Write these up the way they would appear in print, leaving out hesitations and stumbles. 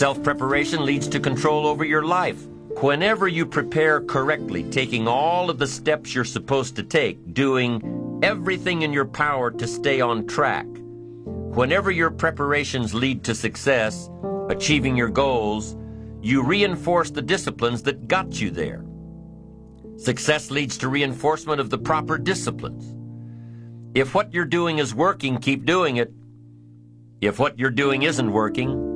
Self-preparation leads to control over your life. Whenever you prepare correctly, taking all of the steps you're supposed to take, doing everything in your power to stay on track, whenever your preparations lead to success, achieving your goals, you reinforce the disciplines that got you there. Success leads to reinforcement of the proper disciplines. If what you're doing is working, keep doing it. If what you're doing isn't working,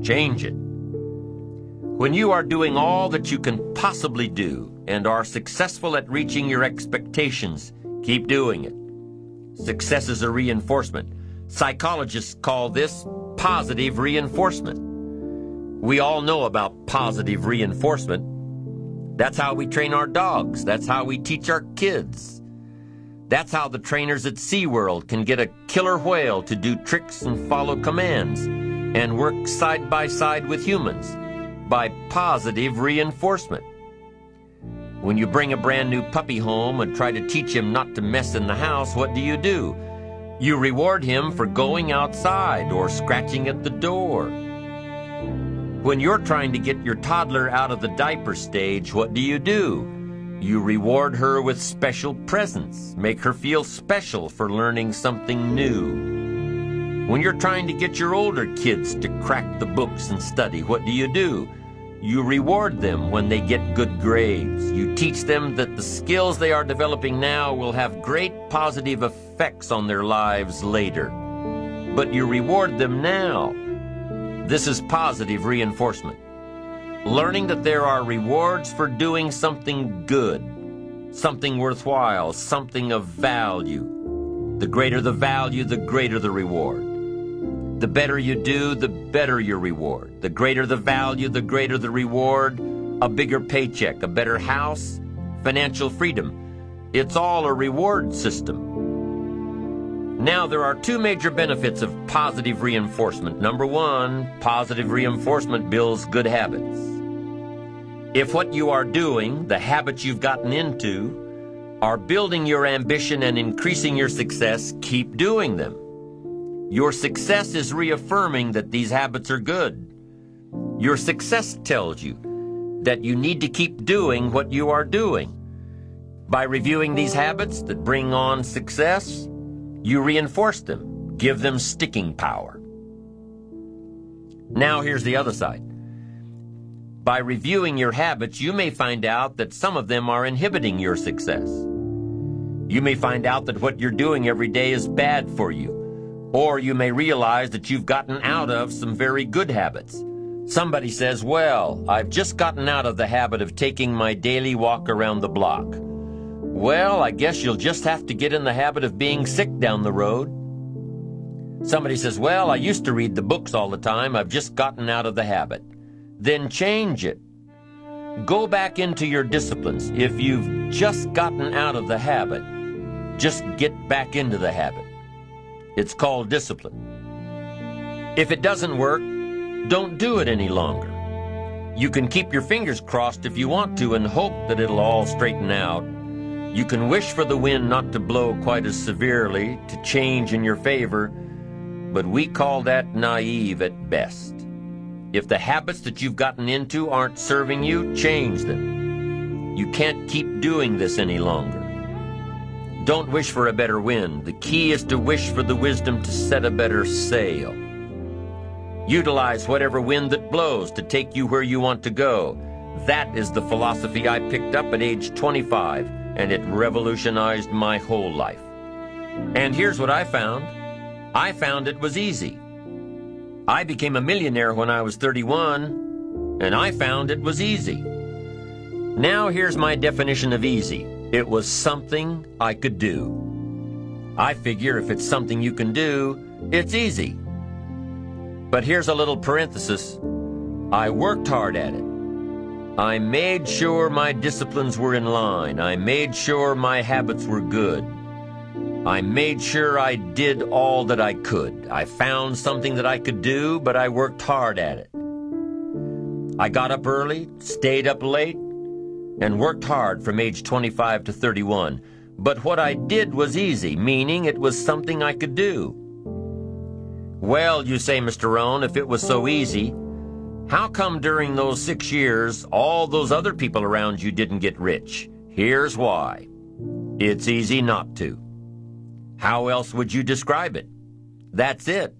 change it. When you are doing all that you can possibly do and are successful at reaching your expectations, keep doing it. Success is a reinforcement. Psychologists call this positive reinforcement. We all know about positive reinforcement. That's how we train our dogs. That's how we teach our kids. That's how the trainers at SeaWorld can get a killer whale to do tricks and follow commands and work side by side with humans by positive reinforcement. When you bring a brand new puppy home and try to teach him not to mess in the house, what do? You reward him for going outside or scratching at the door. When you're trying to get your toddler out of the diaper stage, what do? You reward her with special presents, make her feel special for learning something new. When you're trying to get your older kids to crack the books and study, what do? You reward them when they get good grades. You teach them that the skills they are developing now will have great positive effects on their lives later. But you reward them now. This is positive reinforcement. Learning that there are rewards for doing something good, something worthwhile, something of value. The greater the value, the greater the reward. The better you do, the better your reward. The greater the value, the greater the reward. A bigger paycheck, a better house, financial freedom. It's all a reward system. Now, there are two major benefits of positive reinforcement. Number one, positive reinforcement builds good habits. If what you are doing, the habits you've gotten into, are building your ambition and increasing your success, keep doing them. Your success is reaffirming that these habits are good. Your success tells you that you need to keep doing what you are doing. By reviewing these habits that bring on success, you reinforce them, give them sticking power. Now here's the other side. By reviewing your habits, you may find out that some of them are inhibiting your success. You may find out that what you're doing every day is bad for you. Or you may realize that you've gotten out of some very good habits. Somebody says, well, I've just gotten out of the habit of taking my daily walk around the block. Well, I guess you'll just have to get in the habit of being sick down the road. Somebody says, well, I used to read the books all the time. I've just gotten out of the habit. Then change it. Go back into your disciplines. If you've just gotten out of the habit, just get back into the habit. It's called discipline. If it doesn't work, don't do it any longer. You can keep your fingers crossed if you want to and hope that it'll all straighten out. You can wish for the wind not to blow quite as severely, to change in your favor, but we call that naive at best. If the habits that you've gotten into aren't serving you, change them. You can't keep doing this any longer. Don't wish for a better wind. The key is to wish for the wisdom to set a better sail. Utilize whatever wind that blows to take you where you want to go. That is the philosophy I picked up at age 25, and it revolutionized my whole life. And here's what I found. I found it was easy. I became a millionaire when I was 31, and I found it was easy. Now here's my definition of easy. It was something I could do. I figure if it's something you can do, it's easy. But here's a little parenthesis. I worked hard at it. I made sure my disciplines were in line. I made sure my habits were good. I made sure I did all that I could. I found something that I could do, but I worked hard at it. I got up early, stayed up late, and worked hard from age 25 to 31. But what I did was easy, meaning it was something I could do. Well, you say, Mr. Rohn, if it was so easy, How come during those 6 years, all those other people around you didn't get rich? Here's why. It's easy not to. How else would you describe it? That's it.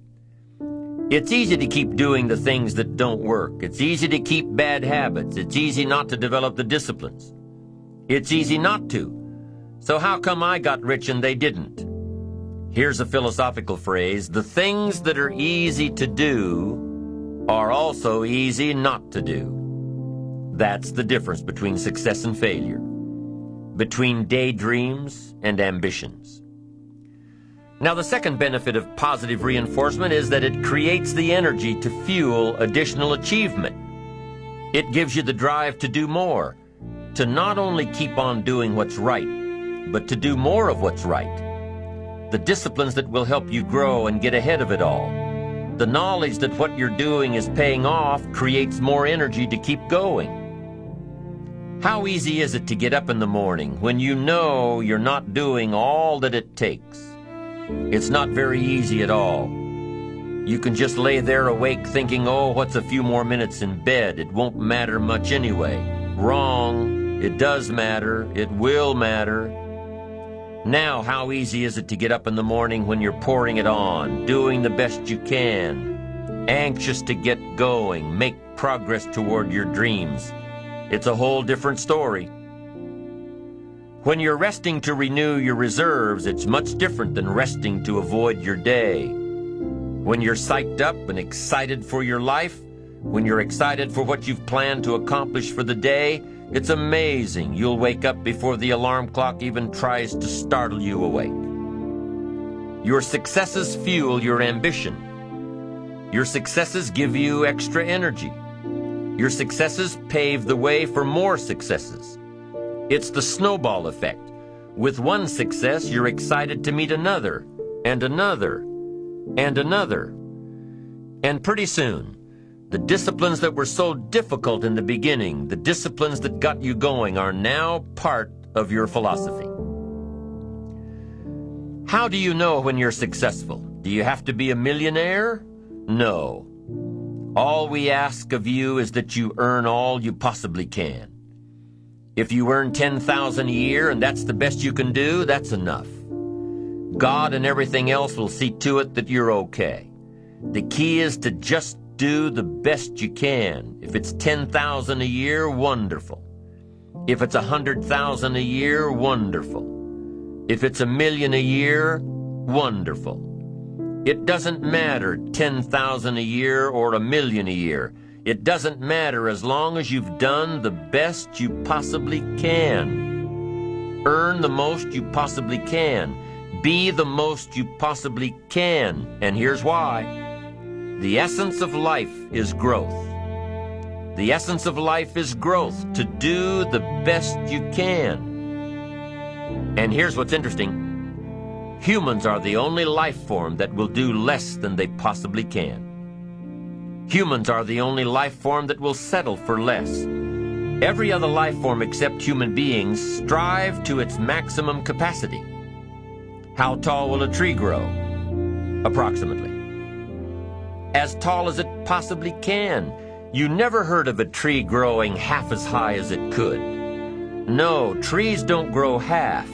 It's easy to keep doing the things that don't work. It's easy to keep bad habits. It's easy not to develop the disciplines. It's easy not to. So how come I got rich and they didn't? Here's a philosophical phrase: the things that are easy to do are also easy not to do. That's the difference between success and failure, between daydreams and ambitions. Now, the second benefit of positive reinforcement is that it creates the energy to fuel additional achievement. It gives you the drive to do more, to not only keep on doing what's right, but to do more of what's right. The disciplines that will help you grow and get ahead of it all. The knowledge that what you're doing is paying off creates more energy to keep going. How easy is it to get up in the morning when you know you're not doing all that it takes? It's not very easy at all. You can just lay there awake thinking, oh, what's a few more minutes in bed? It won't matter much anyway. Wrong. It does matter. It will matter. Now, how easy is it to get up in the morning when you're pouring it on, doing the best you can, anxious to get going, make progress toward your dreams? It's a whole different story. When you're resting to renew your reserves, it's much different than resting to avoid your day. When you're psyched up and excited for your life, when you're excited for what you've planned to accomplish for the day, it's amazing you'll wake up before the alarm clock even tries to startle you awake. Your successes fuel your ambition. Your successes give you extra energy. Your successes pave the way for more successes. It's the snowball effect. With one success, you're excited to meet another, and another, and another. And pretty soon, the disciplines that were so difficult in the beginning, the disciplines that got you going, are now part of your philosophy. How do you know when you're successful? Do you have to be a millionaire? No. All we ask of you is that you earn all you possibly can. If you earn $10,000 a year and that's the best you can do, that's enough. God and everything else will see to it that you're okay. The key is to just do the best you can. If it's $10,000 a year, wonderful. If it's $100,000 a year, wonderful. If it's $1 million a year, wonderful. It doesn't matter $10,000 a year or $1 million a year. It doesn't matter as long as you've done the best you possibly can. Earn the most you possibly can. Be the most you possibly can. And here's why. The essence of life is growth. The essence of life is growth, to do the best you can. And here's what's interesting. Humans are the only life form that will do less than they possibly can. Humans are the only life form that will settle for less. Every other life form except human beings strive to its maximum capacity. How tall will a tree grow? Approximately. As tall as it possibly can. You never heard of a tree growing half as high as it could. No, trees don't grow half.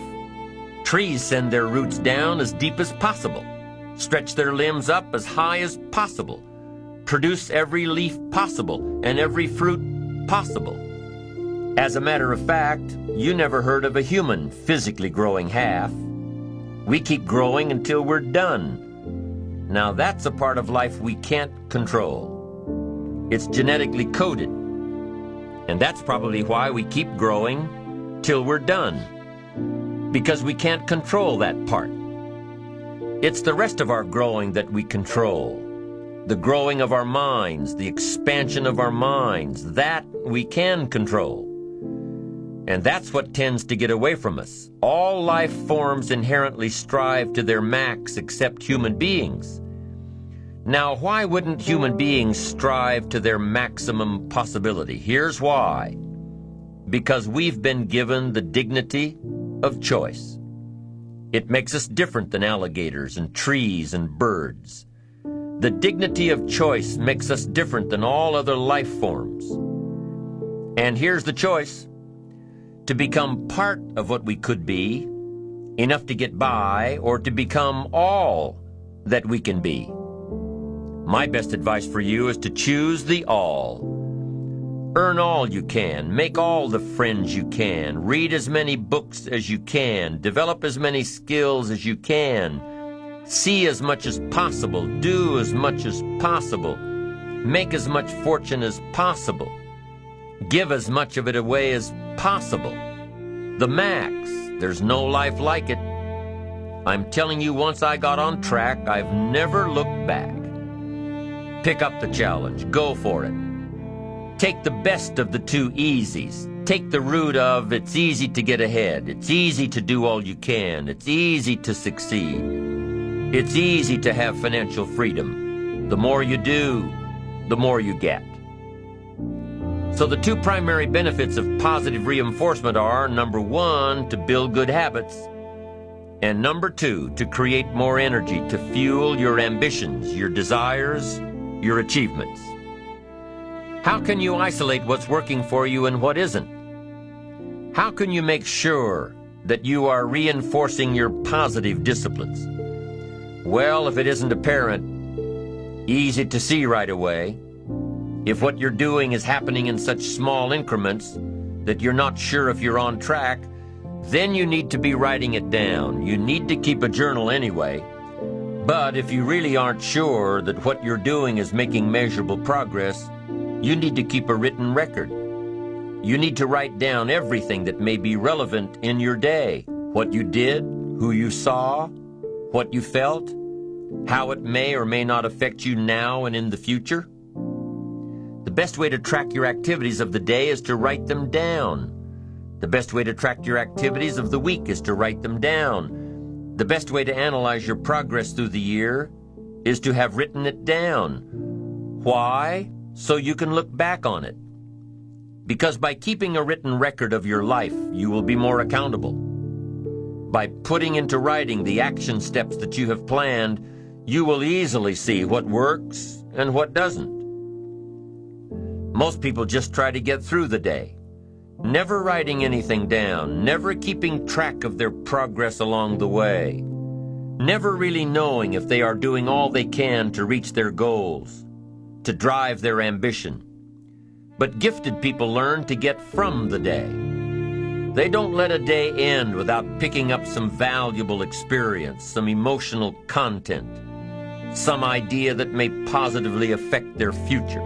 Trees send their roots down as deep as possible, stretch their limbs up as high as possible, produce every leaf possible and every fruit possible. As a matter of fact, you never heard of a human physically growing half. We keep growing until we're done. Now that's a part of life we can't control. It's genetically coded. And that's probably why we keep growing till we're done. Because we can't control that part. It's the rest of our growing that we control. The growing of our minds, the expansion of our minds, that we can control. And that's what tends to get away from us. All life forms inherently strive to their max except human beings. Now, why wouldn't human beings strive to their maximum possibility? Here's why. Because we've been given the dignity of choice. It makes us different than alligators and trees and birds. The dignity of choice makes us different than all other life forms. And here's the choice: to become part of what we could be, enough to get by, or to become all that we can be. My best advice for you is to choose the all. Earn all you can, make all the friends you can, read as many books as you can, develop as many skills as you can, see as much as possible, do as much as possible, make as much fortune as possible, give as much of it away as possible. The max. There's no life like it. I'm telling you, once I got on track, I've never looked back. Pick up the challenge. Go for it. Take the best of the two easies. Take the root of it's easy to get ahead. It's easy to do all you can. It's easy to succeed. It's easy to have financial freedom. The more you do, the more you get. So the two primary benefits of positive reinforcement are, number one, to build good habits, and number two, to create more energy to fuel your ambitions, your desires, your achievements. How can you isolate what's working for you and what isn't? How can you make sure that you are reinforcing your positive disciplines? Well, if it isn't apparent, easy to see right away, if what you're doing is happening in such small increments that you're not sure if you're on track, then you need to be writing it down. You need to keep a journal anyway. But if you really aren't sure that what you're doing is making measurable progress, you need to keep a written record. You need to write down everything that may be relevant in your day. What you did, who you saw, what you felt, how it may or may not affect you now and in the future. The best way to track your activities of the day is to write them down. The best way to track your activities of the week is to write them down. The best way to analyze your progress through the year is to have written it down. Why? So you can look back on it. Because by keeping a written record of your life, you will be more accountable. By putting into writing the action steps that you have planned, you will easily see what works and what doesn't. Most people just try to get through the day, never writing anything down, never keeping track of their progress along the way, never really knowing if they are doing all they can to reach their goals, to drive their ambition. But gifted people learn to get from the day. They don't let a day end without picking up some valuable experience, some emotional content, some idea that may positively affect their future.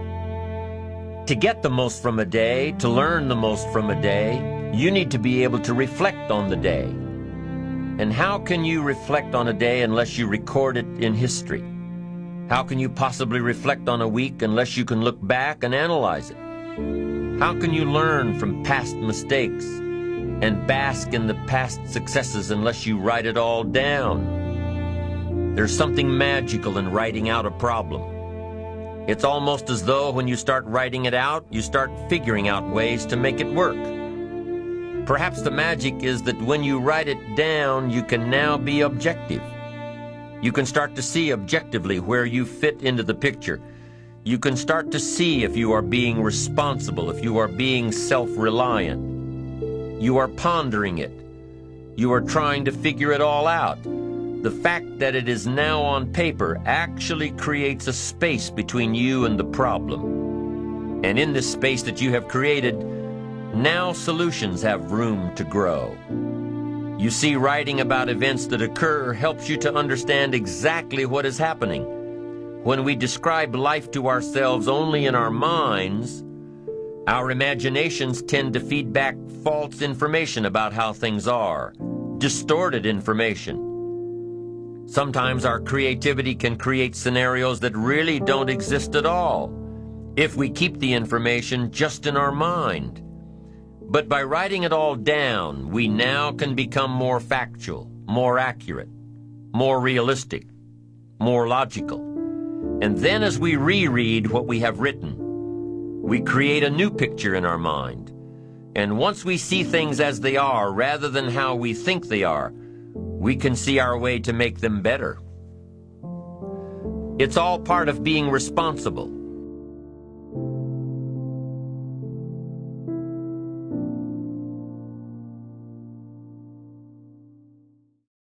To get the most from a day, to learn the most from a day, you need to be able to reflect on the day. And how can you reflect on a day unless you record it in history? How can you possibly reflect on a week unless you can look back and analyze it? How can you learn from past mistakes and bask in the past successes unless you write it all down? There's something magical in writing out a problem. It's almost as though when you start writing it out, you start figuring out ways to make it work. Perhaps the magic is that when you write it down, you can now be objective. You can start to see objectively where you fit into the picture. You can start to see if you are being responsible, if you are being self-reliant. You are pondering it. You are trying to figure it all out. The fact that it is now on paper actually creates a space between you and the problem. And in this space that you have created, now solutions have room to grow. You see, writing about events that occur helps you to understand exactly what is happening. When we describe life to ourselves only in our minds, our imaginations tend to feed back false information about how things are, distorted information. Sometimes our creativity can create scenarios that really don't exist at all, if we keep the information just in our mind. But by writing it all down, we now can become more factual, more accurate, more realistic, more logical. And then as we reread what we have written, we create a new picture in our mind. And once we see things as they are rather than how we think they are, we can see our way to make them better. It's all part of being responsible.